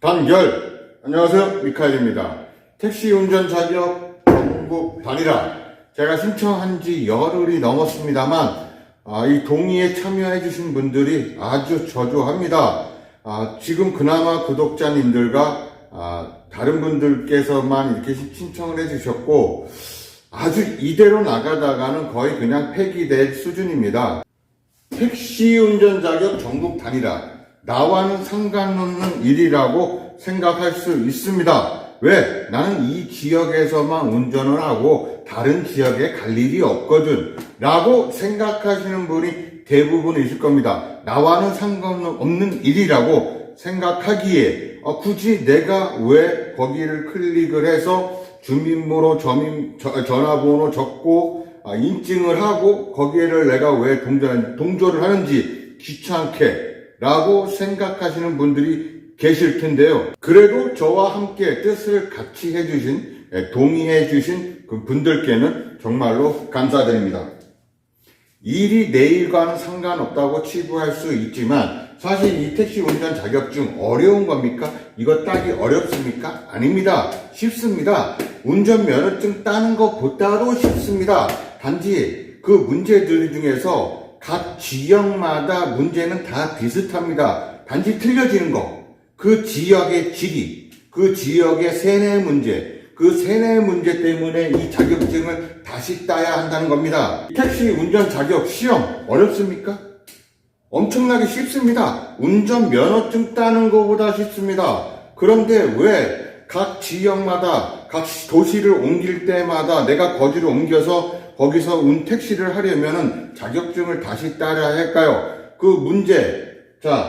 단결! 안녕하세요, 미카엘입니다. 택시 운전 자격 전국 단일화. 제가 신청한 지 열흘이 넘었습니다만, 이 동의에 참여해 주신 분들이 아주 저조합니다. 지금 그나마 구독자님들과 다른 분들께서만 이렇게 신청을 해 주셨고, 아주 이대로 나가다가는 거의 그냥 폐기될 수준입니다. 택시 운전 자격 전국 단일화. 나와는 상관없는 일이라고 생각할 수 있습니다. 왜? 나는 이 지역에서만 운전을 하고 다른 지역에 갈 일이 없거든 라고 생각하시는 분이 대부분이실 겁니다. 나와는 상관없는 일이라고 생각하기에 굳이 내가 왜 거기를 클릭을 해서 주민번호, 전화번호 적고 인증을 하고 거기를 내가 왜 동조를 하는지 귀찮게 라고 생각하시는 분들이 계실 텐데요. 그래도 저와 함께 뜻을 같이 해주신, 동의해 주신 그 분들께는 정말로 감사드립니다. 일이 내일과는 상관없다고 치부할 수 있지만 사실 이 택시 운전 자격증 어려운 겁니까? 이거 따기 어렵습니까? 아닙니다. 쉽습니다. 운전면허증 따는 것보다도 쉽습니다. 단지 그 문제들 중에서 각 지역마다 문제는 다 비슷합니다. 단지 틀려지는 거. 그 지역의 지리, 그 지역의 세뇌 문제, 그 세뇌 문제 때문에 이 자격증을 다시 따야 한다는 겁니다. 택시 운전 자격 시험 어렵습니까? 엄청나게 쉽습니다. 운전면허증 따는 것보다 쉽습니다. 그런데 왜 각 지역마다, 각 도시를 옮길 때마다 내가 거주를 옮겨서 거기서 택시를 하려면은 자격증을 다시 따야 할까요? 그 문제 다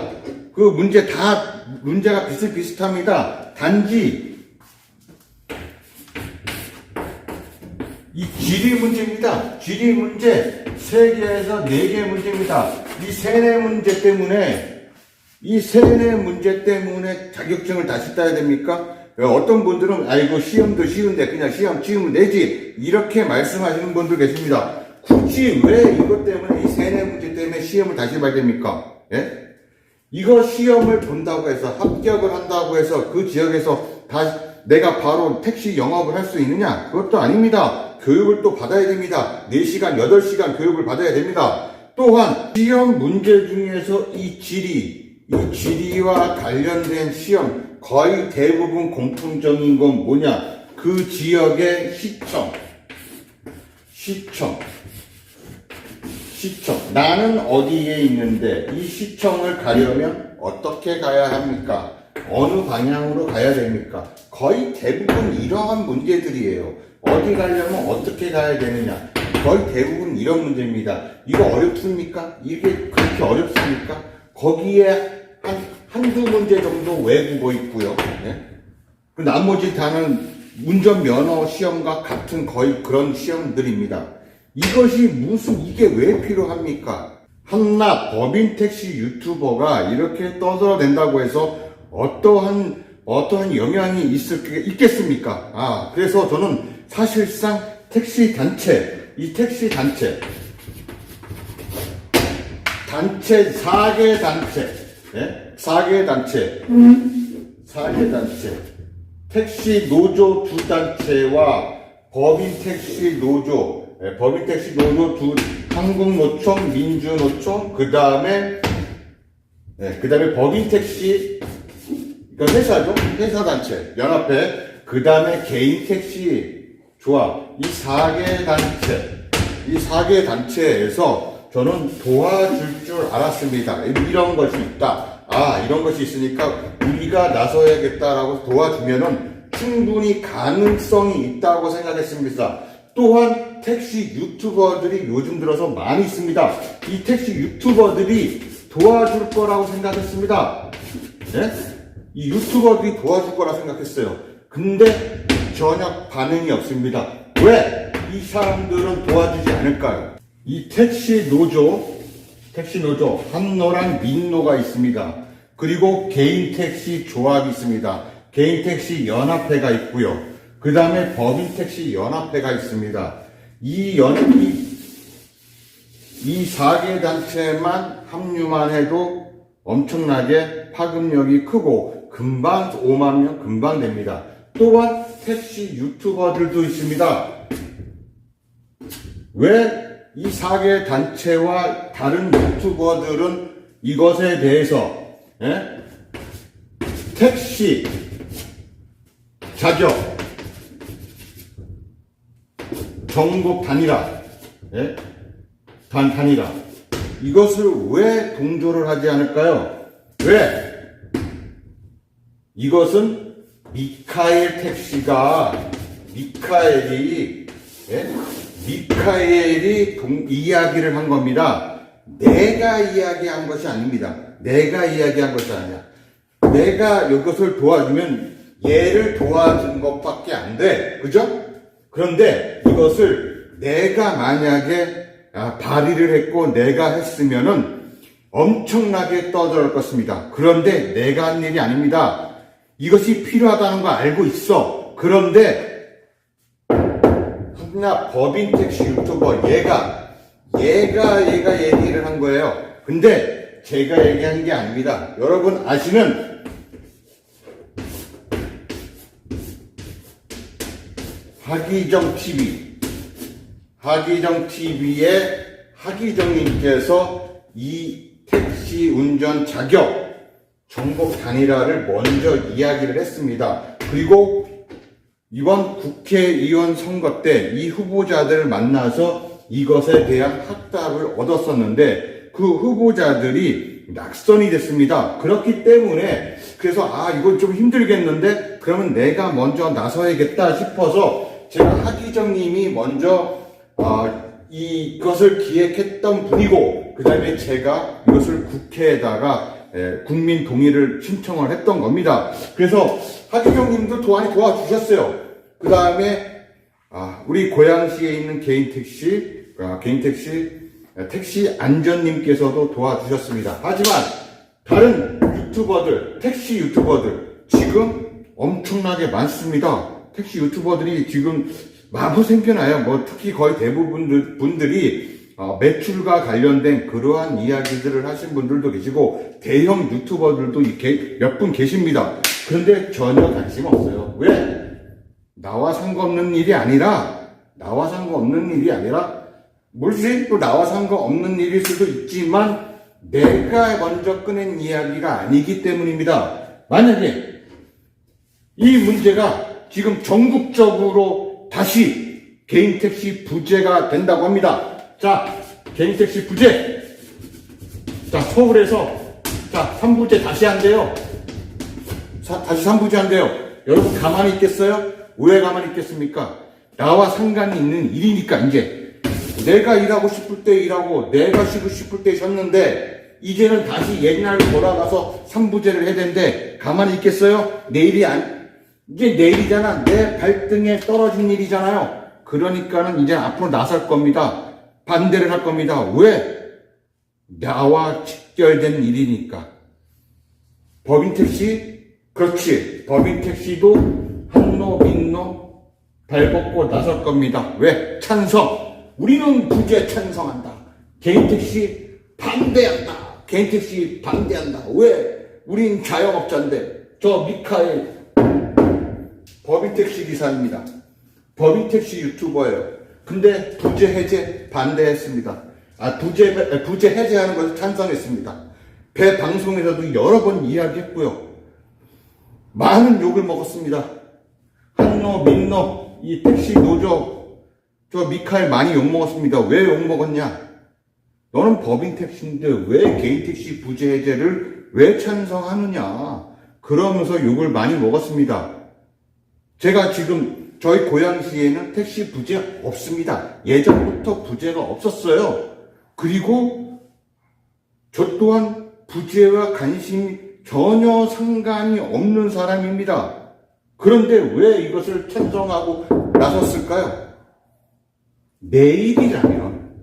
문제가 비슷비슷합니다. 단지 이 지리 문제입니다. 지리 문제 3개에서 4개 문제입니다. 이 세뇌 문제 때문에 자격증을 다시 따야 됩니까? 어떤 분들은 아이고 시험도 쉬운데 그냥 시험 치우면 되지 이렇게 말씀하시는 분들 계십니다. 굳이 왜 이것 때문에 이 세뇌 문제 때문에 시험을 다시 봐야 됩니까? 예? 이거 시험을 본다고 해서 합격을 한다고 해서 그 지역에서 내가 바로 택시 영업을 할 수 있느냐? 그것도 아닙니다. 교육을 또 받아야 됩니다. 4시간, 8시간 교육을 받아야 됩니다. 또한 시험 문제 중에서 이 지리와 관련된 시험 거의 대부분 공통적인 건 뭐냐? 그 지역의 시청. 나는 어디에 있는데 이 시청을 가려면 어떻게 가야 합니까? 어느 방향으로 가야 됩니까? 거의 대부분 이러한 문제들이에요. 어디 가려면 어떻게 가야 되느냐? 거의 대부분 이런 문제입니다. 이거 어렵습니까? 이게 그렇게 어렵습니까? 거기에 한두 문제 정도 외우고 있고요. 네? 그 나머지 다는 운전면허 시험과 같은 거의 그런 시험들입니다. 이게 왜 필요합니까? 한낱 법인 택시 유튜버가 이렇게 떠들어댄다고 해서 어떠한 영향이 있겠습니까? 그래서 저는 사실상 이 택시 단체, 4개 단체, 택시 노조 2단체와 법인 택시 노조 한국노총, 민주노총, 그 다음에 법인 택시, 그러니까 회사 단체, 연합회, 그 다음에 개인 택시 조합, 이 4개 단체에서 저는 도와줄 줄 알았습니다. 이런 것이 있다. 이런 것이 있으니까 우리가 나서야겠다라고 도와주면은 충분히 가능성이 있다고 생각했습니다. 또한 택시 유튜버들이 요즘 들어서 많이 있습니다. 이 택시 유튜버들이 도와줄 거라고 생각했습니다. 네? 이 유튜버들이 도와줄 거라 생각했어요. 근데 전혀 반응이 없습니다. 왜? 이 사람들은 도와주지 않을까요? 이 택시 노조 한노랑 민노가 있습니다. 그리고 개인 택시 조합이 있습니다. 개인 택시 연합회가 있고요. 그 다음에 법인 택시 연합회가 있습니다. 이 4개 단체만 합류만 해도 엄청나게 파급력이 크고 금방 5만 명 금방 됩니다. 또한 택시 유튜버들도 있습니다. 왜 이 4개 단체와 다른 유튜버들은 이것에 대해서 택시 자격 전국 단일화 단일화 이것을 왜 동조를 하지 않을까요? 왜? 이것은 미카엘 택시가 미카엘이 이야기를 한 겁니다. 내가 이야기한 것이 아닙니다. 내가 이야기한 것이 아니야. 내가 이것을 도와주면 얘를 도와준 것밖에 안 돼. 그죠? 그런데 이것을 내가 만약에 발의를 했고 내가 했으면은 엄청나게 떠들을 것입니다. 그런데 내가 한 일이 아닙니다. 이것이 필요하다는 거 알고 있어. 그런데 하나 법인 택시 유튜버 얘가 얘기를 한 거예요. 근데 제가 얘기한 게 아닙니다. 여러분 아시는 하기정 TV의 하기정님께서 이 택시 운전 자격 전국 단일화를 먼저 이야기를 했습니다. 그리고 이번 국회의원 선거 때 이 후보자들을 만나서 이것에 대한 확답을 얻었었는데 그 후보자들이 낙선이 됐습니다. 그렇기 때문에 그래서 이건 좀 힘들겠는데 그러면 내가 먼저 나서야겠다 싶어서 제가 하기정님이 먼저 이것을 기획했던 분이고 그 다음에 제가 이것을 국회에다가 국민 동의를 신청을 했던 겁니다. 그래서 하기정님도 도와주셨어요. 그 다음에 우리 고양시에 있는 개인 택시 안전님께서도 도와주셨습니다. 하지만 다른 유튜버들, 택시 유튜버들 지금 엄청나게 많습니다. 택시 유튜버들이 지금 마구생겨나요. 특히 거의 대부분 분들이 매출과 관련된 그러한 이야기들을 하신 분들도 계시고 대형 유튜버들도 몇 분 계십니다. 그런데 전혀 관심 없어요. 왜? 나와 상관없는 일이 아니라 물론 또 나와 상관없는 일일 수도 있지만 내가 먼저 꺼낸 이야기가 아니기 때문입니다. 만약에 이 문제가 지금 전국적으로 다시 개인 택시 부재가 된다고 합니다. 자, 개인 택시 부재. 자, 서울에서 3부제 다시 한대요. 다시 3부제 한대요. 여러분 가만히 있겠어요? 왜 가만히 있겠습니까? 나와 상관이 있는 일이니까 이제 내가 일하고 싶을 때 일하고 내가 쉬고 싶을 때 쉬었는데 이제는 다시 옛날로 돌아가서 3부제를 해야 되는데 가만히 있겠어요? 이제 내일이잖아. 내 발등에 떨어진 일이잖아요. 그러니까는 이제 앞으로 나설 겁니다. 반대를 할 겁니다. 왜? 나와 직결된 일이니까. 법인 택시? 그렇지. 법인 택시도 한노 민노 발벗고 나설 겁니다. 왜? 찬성. 우리는 부재 찬성한다. 개인 택시 반대한다. 왜? 우린 자영업자인데. 저 미카엘 법인 택시 기사입니다. 법인 택시 유튜버예요. 근데 부재 해제 반대했습니다. 부재 해제하는 것을 찬성했습니다. 배 방송에서도 여러 번 이야기했고요. 많은 욕을 먹었습니다. 한노, 민노, 이 택시 노조, 저 미카엘 많이 욕 먹었습니다. 왜 욕 먹었냐? 너는 법인 택시인데 왜 개인 택시 부재 해제를 왜 찬성하느냐? 그러면서 욕을 많이 먹었습니다. 제가 지금 저희 고양시에는 택시 부재 없습니다. 예전부터 부재가 없었어요. 그리고 저 또한 부재와 관심이 전혀 상관이 없는 사람입니다. 그런데 왜 이것을 찬성하고 나섰을까요? 내일이라면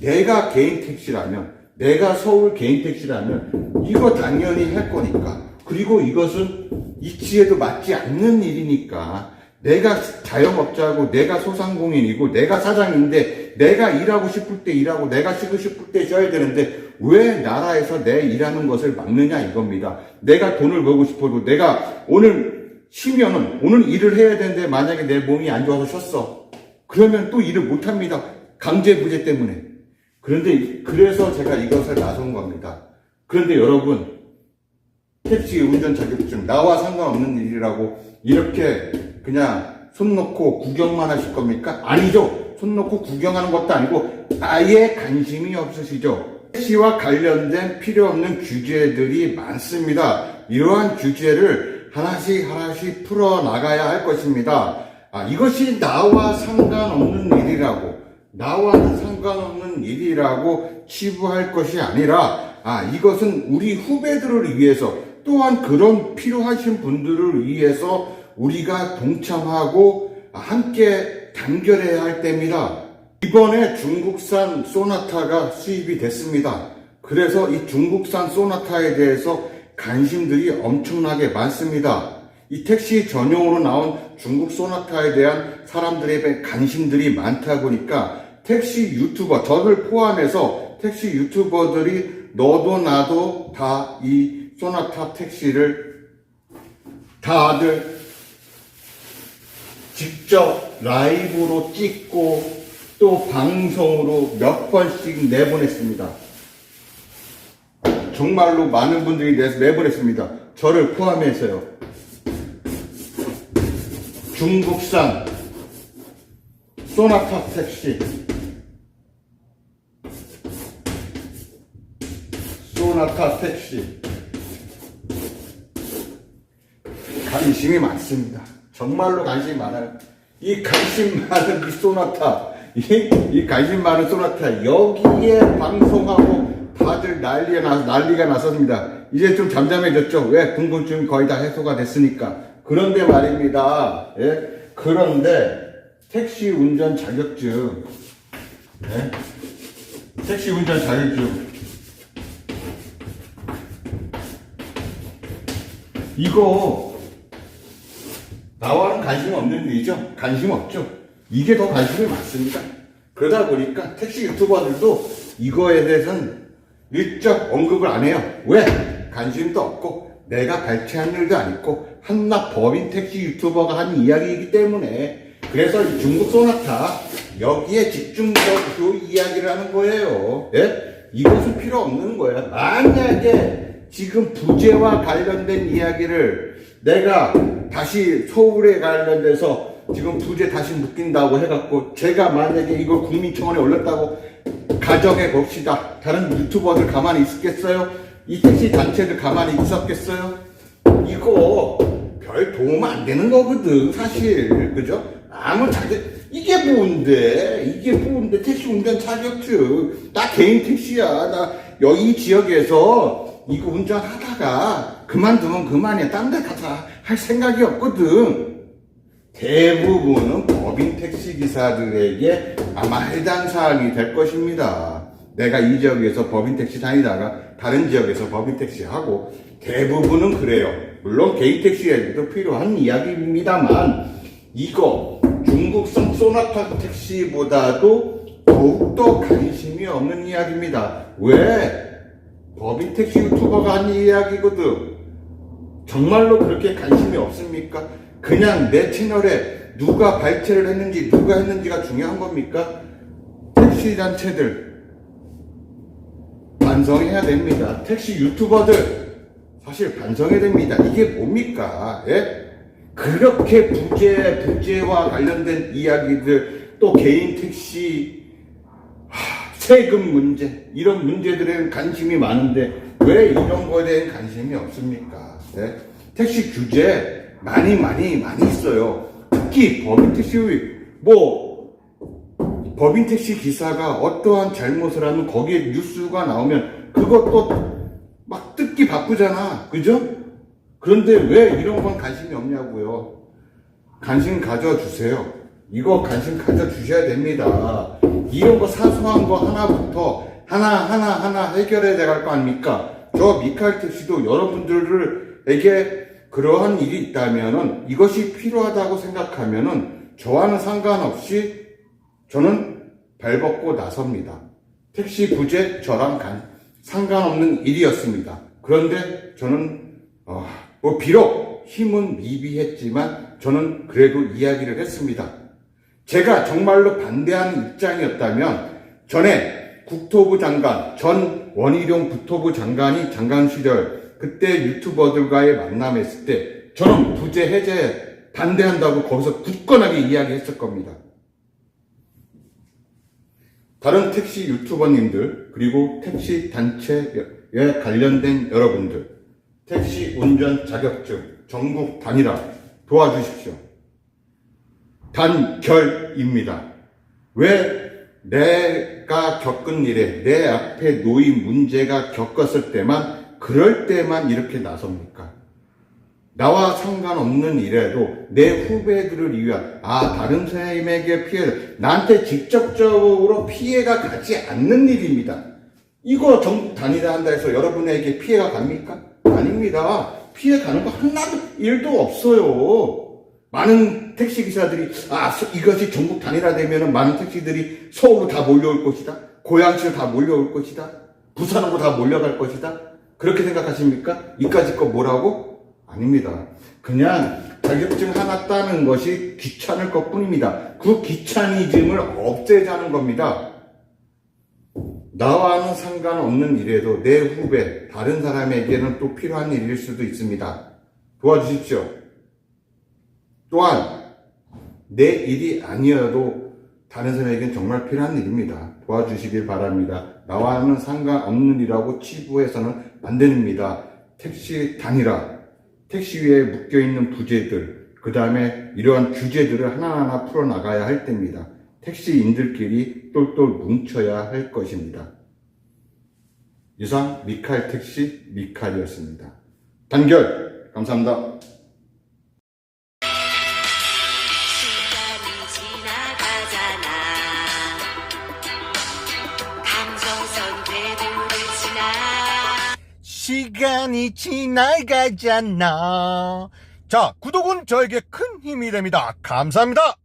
내가 개인 택시라면 내가 서울 개인 택시라면 이거 당연히 할 거니까. 그리고 이것은 이치에도 맞지 않는 일이니까 내가 자영업자고 내가 소상공인이고 내가 사장인데 내가 일하고 싶을 때 일하고 내가 쉬고 싶을 때 쉬어야 되는데 왜 나라에서 내 일하는 것을 막느냐 이겁니다. 내가 돈을 벌고 싶어도 내가 오늘 쉬면은 오늘 일을 해야 되는데 만약에 내 몸이 안 좋아서 쉬었어. 그러면 또 일을 못 합니다. 강제부재 때문에. 그래서 제가 이것을 나선 겁니다. 그런데 여러분, 택시 운전 자격증, 나와 상관없는 일이라고 이렇게 그냥 손 놓고 구경만 하실 겁니까? 아니죠. 손 놓고 구경하는 것도 아니고 아예 관심이 없으시죠. 택시와 관련된 필요 없는 규제들이 많습니다. 이러한 규제를 하나씩 풀어나가야 할 것입니다. 이것이 나와 상관없는 일이라고 치부할 것이 아니라, 이것은 우리 후배들을 위해서, 또한 그런 필요하신 분들을 위해서 우리가 동참하고 함께 단결해야 할 때입니다. 이번에 중국산 소나타가 수입이 됐습니다. 그래서 이 중국산 소나타에 대해서 관심들이 엄청나게 많습니다. 이 택시 전용으로 나온 중국 소나타에 대한 사람들의 관심들이 많다 보니까 택시 유튜버, 저를 포함해서 택시 유튜버들이 너도 나도 다 이 소나타 택시를 다들 직접 라이브로 찍고 또 방송으로 몇 번씩 내보냈습니다. 정말로 많은 분들이 내보냈습니다. 저를 포함해서요. 중국산 소나타 택시, 관심이 많습니다. 정말로 관심이 많아요. 이 관심 많은 이 소나타, 이 관심 많은 소나타, 여기에 방송하고 다들 난리가 났었습니다. 이제 좀 잠잠해졌죠? 왜? 궁금증이 거의 다 해소가 됐으니까. 그런데 말입니다. 예? 그런데 택시 운전 자격증, 예? 택시 운전 자격증, 이거 나와는 관심 없는 일이죠. 관심 없죠. 이게 더 관심이 많습니다. 그러다 보니까 택시 유튜버들도 이거에 대해서는 일적 언급을 안 해요. 왜? 관심도 없고 내가 발췌한 일도 아니고 한낱 법인 택시 유튜버가 한 이야기이기 때문에. 그래서 이 중국 소나타 여기에 집중적으로 이야기를 하는 거예요. 예? 이것은 필요 없는 거예요. 만약에 지금 부재와 관련된 이야기를 내가 다시 서울에 관련돼서 지금 부재 다시 묶인다고 해갖고 제가 만약에 이걸 국민청원에 올렸다고 가정해 봅시다. 다른 유튜버들 가만히 있었겠어요? 이 택시 단체들 가만히 있었겠어요? 이거 별 도움 안 되는 거거든, 사실. 그죠? 이게 뭔데? 택시 운전 자격증. 나 개인 택시야. 나 여기 지역에서 이거 운전하다가 그만두면 그만이야. 딴 데 가서 할 생각이 없거든. 대부분은 법인 택시기사들에게 아마 해당 사항이 될 것입니다. 내가 이 지역에서 법인 택시 다니다가 다른 지역에서 법인 택시 하고, 대부분은 그래요. 물론 개인 택시에도 필요한 이야기입니다만, 이거 중국산 소나타 택시보다도 더욱더 관심이 없는 이야기입니다. 왜? 법인 택시 유튜버가 한 이야기거든. 정말로 그렇게 관심이 없습니까? 그냥 내 채널에 누가 발췌를 했는지 누가 했는지가 중요한 겁니까? 택시 단체들 반성해야 됩니다. 택시 유튜버들 사실 반성해야 됩니다. 이게 뭡니까? 예? 그렇게 부재와 관련된 이야기들, 또 개인 택시 세금 문제, 이런 문제들에는 관심이 많은데 왜 이런 거에 대한 관심이 없습니까? 네? 택시 규제 많이 있어요. 특히 법인 택시 기사가 어떠한 잘못을 하면 거기에 뉴스가 나오면 그것도 막 뜯기 바쁘잖아. 그죠? 그런데 왜 이런 건 관심이 없냐고요. 관심 가져주세요. 이거 관심 가져주셔야 됩니다. 이런 거 사소한 거 하나부터 하나 해결해야 될 거 아닙니까? 저 미카엘 택시도 여러분들에게 그러한 일이 있다면은, 이것이 필요하다고 생각하면은 저와는 상관없이 저는 발벗고 나섭니다. 택시 부재 저랑 상관없는 일이었습니다. 그런데 저는 비록 힘은 미비했지만 저는 그래도 이야기를 했습니다. 제가 정말로 반대하는 입장이었다면 전에 국토부 장관, 전 원희룡 국토부 장관이 장관 시절 그때 유튜버들과의 만남했을 때 저는 부재 해제 반대한다고 거기서 굳건하게 이야기했을 겁니다. 다른 택시 유튜버님들 그리고 택시 단체에 관련된 여러분들 택시 운전 자격증 전국 단일화 도와주십시오. 단결입니다. 왜 내가 겪은 일에 내 앞에 놓인 문제가 겪었을 때만 그럴 때만 이렇게 나섭니까? 나와 상관없는 일에도 내 후배들을 위한 다른 사람에게 피해를 나한테 직접적으로 피해가 가지 않는 일입니다. 이거 전국 단일화 한다 해서 여러분에게 피해가 갑니까? 아닙니다. 피해 가는 거 하나도 일도 없어요. 많은 택시기사들이 이것이 전국 단일화되면 많은 택시들이 서울로 다 몰려올 것이다. 고양시로 다 몰려올 것이다. 부산으로 다 몰려갈 것이다. 그렇게 생각하십니까? 이까짓 거 뭐라고? 아닙니다. 그냥 자격증 하나 따는 것이 귀찮을 것뿐입니다. 그 귀차니즘을 없애자는 겁니다. 나와는 상관없는 일에도 내 후배, 다른 사람에게는 또 필요한 일일 수도 있습니다. 도와주십시오. 또한 내 일이 아니어도 다른 사람에게는 정말 필요한 일입니다. 도와주시길 바랍니다. 나와는 상관없는 일이라고 치부해서는 안 됩니다. 택시 단일화, 택시 위에 묶여있는 부재들, 그 다음에 이러한 규제들을 하나하나 풀어나가야 할 때입니다. 택시인들끼리 똘똘 뭉쳐야 할 것입니다. 이상 미카엘 택시 미카엘이었습니다. 단결! 감사합니다. 시간이 지나가잖아. 자, 구독은 저에게 큰 힘이 됩니다. 감사합니다.